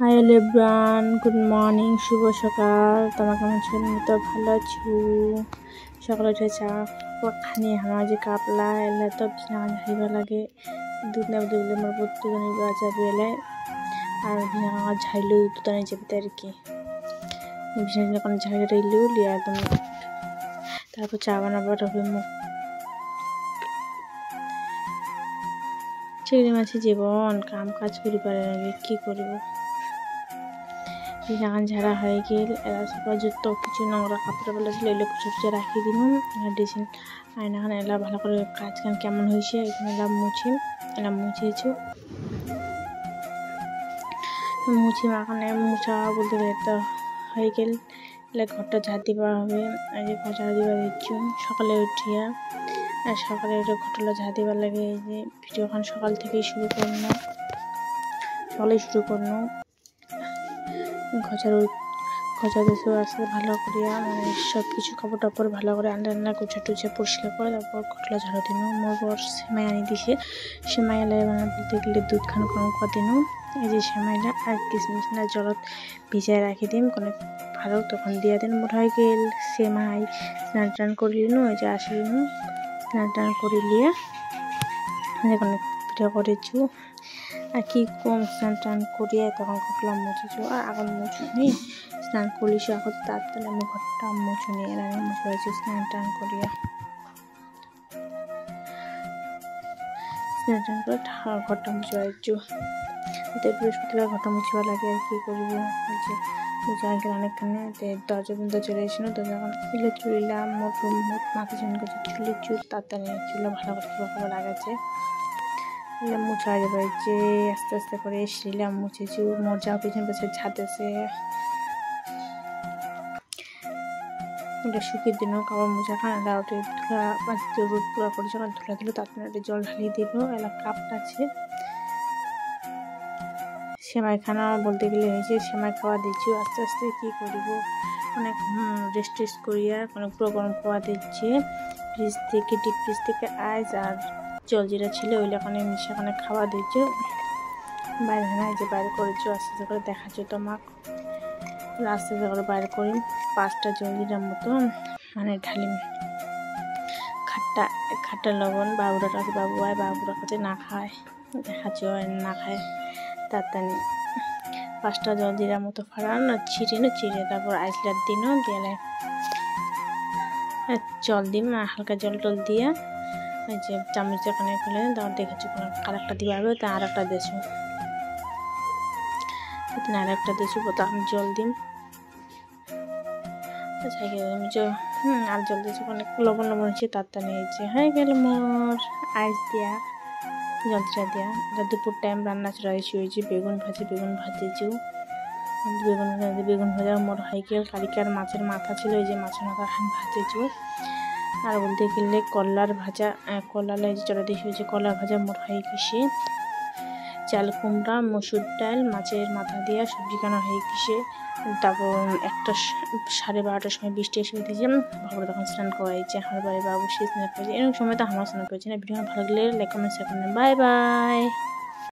Hi everyone, good morning, শুভ সকাল। তোমার কেমন আছো? তো ভালো আছো? সকালে উঠে চা খানি আমার যে কাপলা এলে তো বিছনা ঝাড়িবা লাগে দুধ নেব দুধলে মোর দুধ নিবা যাবে এলে আর বিছনা ঝাড়িলেও দুধ আনি যাবে আর কি বিছনা যখন ঝাড়ি রইলেও লিয়া একদম তারপর চা বানাবার হবে মুখ চিংড়ি মাছের জীবন কাম কাজ করি পারে লাগে কি করবো। বিছানা ঝাড়া হয়ে গেল এরা সবাই যত কিছু নোংরা কাপড় বেলা ছিল এগুলো খুঁজে রাখি দিন ড্রেসিং আয়নাখানে এলা ভালো করে কাজ কাম কেমন হয়েছে এখানে এলা মুছেছি মাখানে মুছা বলতে গেলে তো হয়ে গেল এলা ঘরটা ঝাড় দিবা হবে এই যে ঘর ঝাড় দিবা দিচ্ছি সকালে উঠিয়া আর সকালে উঠে ঘরটা ঝাড় দিবার লাগে এই যে ভিডিওখান সকাল থেকেই শুরু করলো খোঁচা দিয়েছে আসতে ভালো করিয়া মানে সব কিছু কাপড় টাপড় ভালো করে আন্ডা কুচা টুচে পরিষ্কার করে তারপর ঘটলা ঝাড়ু দিন মোর বর সেমাই আনি দিছে সেমাই এলাই মানে বলতে গেলে দুধ খান গরম করে দিন এই যে সেমাইটা আর কিশমিশ না জলত ভিজাই রাখি দিন কোনো ভালো তখন দিয়া দিন মোট হয়ে গেল সেমাই স্নান টান করিলিন ওই যে আসলিন স্নান টান করিলিয়া এখন পিঠা করেছু আর কি কম স্নান টান করিয়া তখন ঘটলাম মুছেছু আর এখন মুছুনি স্নান করলিস এখন তাড়াতাড়ি আমি ঘরটা মুছুনি এর আগে মুছে হয়েছি স্নান টান করিয়া স্নান টান করে ঘরটা মুছে হয়েছু বৃহস্পতিবার ঘরটা মুছিবার লাগে আর কি করবো মুছে গেল অনেকখানে দরজা বন্ধ চলে এসেছিল তো যখন চুলিলাম মোট মাথা চান করছে চুল তাড়াতাড়ি চুলটা ভালো করে খাবার লাগাচ্ছে মুছা যাবে যে আস্তে আস্তে করে এসেছিলাম মুছেছি মোর যাও পিছন পেছনে ছাদেছে ওটা শুকিয়ে দিন কাপড় মোছা খানা ওটা ধুলা রোদ পুরা করে যখন ধুলা দিল তারপরে জল ঢালিয়ে দিল এলা কাপটা আছে সেমাই খানা বলতে গেলে হয়েছে সেমাই খাওয়া দিচ্ছি আস্তে আস্তে কি করব অনেক রেস্ট করিয়া অনেক পুরো গরম খাওয়া দিচ্ছে ডিপ ফ্রিজ থেকে আইস আর জল যেটা ছিল ওইটা সেখানে খাওয়া দিচ্ছ বাইরে হয় যে বাইরে করেছো আস্তে আস্তে করে দেখাচ্ছ তোমাকে আস্তে আস্তে করে বাইরে করি 5টা জলজিরার মতো মানে ঢালিম খাট্টা লবণ বাবুরা কাছে বাবুরা কাছে না খায় দেখাচ্ছ না খায় তাড়াতাড়ি 5টা জলজিরার মতো ফাড়ান চিড়ে তারপর আইসলার দিন দিয়ে জল দিম হালকা জল টল দিয়া এই যে চামচ এখানে খুলে তারপর দেখেছি কোনো কালারটা দিবা হবে তা আর একটা দেশু তখন জল দিম আর জল দিয়েছি অনেক লবণ হচ্ছে তাড়াতাড়ি নিয়েছে হয়ে গেল মোর আইস দিয়া জলটা দিয়া এটা দুপুর টাইম রান্না চড়াইছি হয়েছি বেগুন ভাজিছি বেগুন ভাজা মোর হয়ে গেল কালিকার মাছের মাথা ছিল এই যে মাছের মাথা ভাজিছি আর বলতে গেলে কলার ভাজা চড়া দিয়েছি হয়েছে কলার ভাজা মোর হয়ে গেছে চাল কুমড়া মসুর ডাল মাছের মাথা দিয়া সবজি কানা হয়ে গেছে তারপর 12:30টার সময় বৃষ্টি এসে দিয়েছে বাবুরা তখন স্নান করাইছে আমার বাড়ি বাবু সে স্নান করেছে এরকম সময় তো আমার স্নান করেছে না ভিডিও ভালো লাগলে লাইক কমেন্ট শেয়ার করবেন বাই বাই।